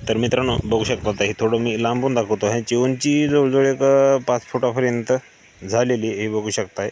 तर मित्रांनो बघू शकता आता हे थोडं मी लांबून दाखवतो. ह्याची उंची जवळजवळ एक 5 फुटापर्यंत झालेली हे बघू शकताय.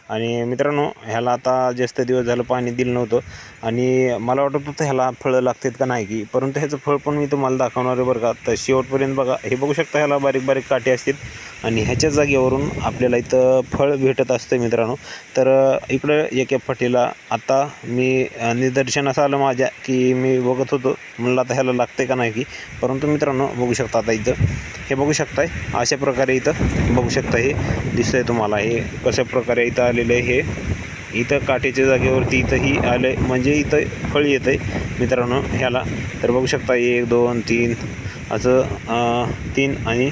आणि मित्रांनो ह्याला आता जास्त दिवस झालं पाणी दिलं नव्हतं आणि मला वाटत होतं ह्याला फळं लागतात का नाही की, परंतु ह्याचं फळ पण मी तुम्हाला दाखवणार आहे बरं का. तर शेवटपर्यंत बघा. हे बघू शकता ह्याला बारीक बारीक काटे असतात आणि ह्याच्या जागेवरून आपल्याला इथं फळ भेटत असतं मित्रांनो. तर इकडं एका फाटीला आता मी निदर्शनास आलं माझ्या की मी बघत होतो म्हणलं आता ह्याला लागते का नाही की, परंतु मित्रांनो बघू शकता आता इथं हे बघू शकताय अशा प्रकारे इथं बघू शकता हे दिसतंय तुम्हाला. हे कशा प्रकारे इथं आलेलं आहे हे इथं काठीच्या जागेवरती इथंही आलं आहे म्हणजे इथं फळ येतं आहे मित्रांनो ह्याला. तर बघू शकता 1 2 3 असं 3 आणि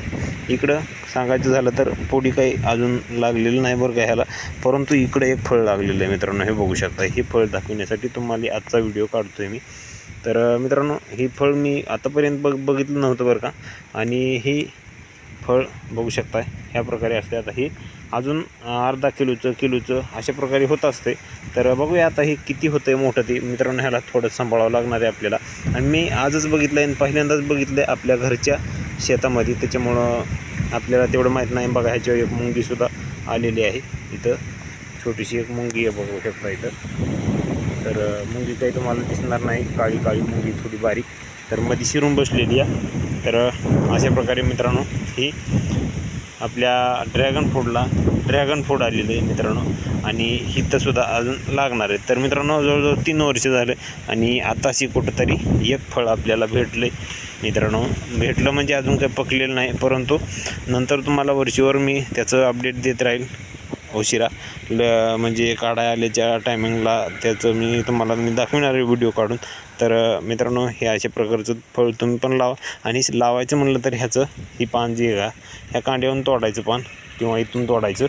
इकडं सांगायचं झालं तर पोडी काही अजून लागलेलं नाही बरं का ह्याला, परंतु इकडं एक फळ लागलेलं आहे मित्रांनो. हे बघू शकता हे फळ दाखवण्यासाठी तुम्हाला आजचा व्हिडिओ काढतो आहे मी. तर मित्रांनो ही फळ मी आतापर्यंत बघितलं नव्हतं बरं का. आणि ही फळ बघू शकताय ह्या प्रकारे असते. आता ही अजून अर्धा किलोचं अशा प्रकारे होत असते. तर बघूया आता हे किती होतं आहे मोठं ते मित्रांनो. ह्याला थोडं सांभाळावं लागणार आहे आपल्याला. आणि मी आजच बघितलं आहे आणि पहिल्यांदाच बघितलं आहे आपल्या घरच्या शेतामध्ये, त्याच्यामुळं आपल्याला तेवढं माहीत नाही. बघा ह्याच्यावर एक मुंगीसुद्धा आलेली आहे इथं, छोटीशी एक मुंगी आहे बघू शकता इथं. तर मुंगी काही तुम्हाला दिसणार नाही, काळी काळी मुंगी थोडी बारीक, तर मध्ये शिरून बसलेली आहे. तर अशा प्रकारे मित्रांनो ही आपल्या ड्रॅगन फ्रूट आलेलं आहे मित्रांनो. आणि हिथंसुद्धा अजून लागणार आहे. तर मित्रांनो जवळजवळ 3 वर्ष झाले आणि आताशी कुठंतरी एक फळ आपल्याला भेटलं आहे मित्रांनो. भेटलं म्हणजे अजून काही पकलेलं नाही, परंतु नंतर तुम्हाला वर्षीवर मी त्याचं अपडेट देत राहील उशिरा. म्हणजे काढाय आल्याच्या टायमिंगला त्याचं मी दाखवणार आहे व्हिडिओ काढून. तर मित्रांनो हे अशा प्रकारचं फळ तुम्ही पण लावा. आणि लावायचं म्हणलं तर ह्याचं ही पान जी आहे का ह्या कांड्यावरून तोडायचं पान किंवा इथून तोडायचं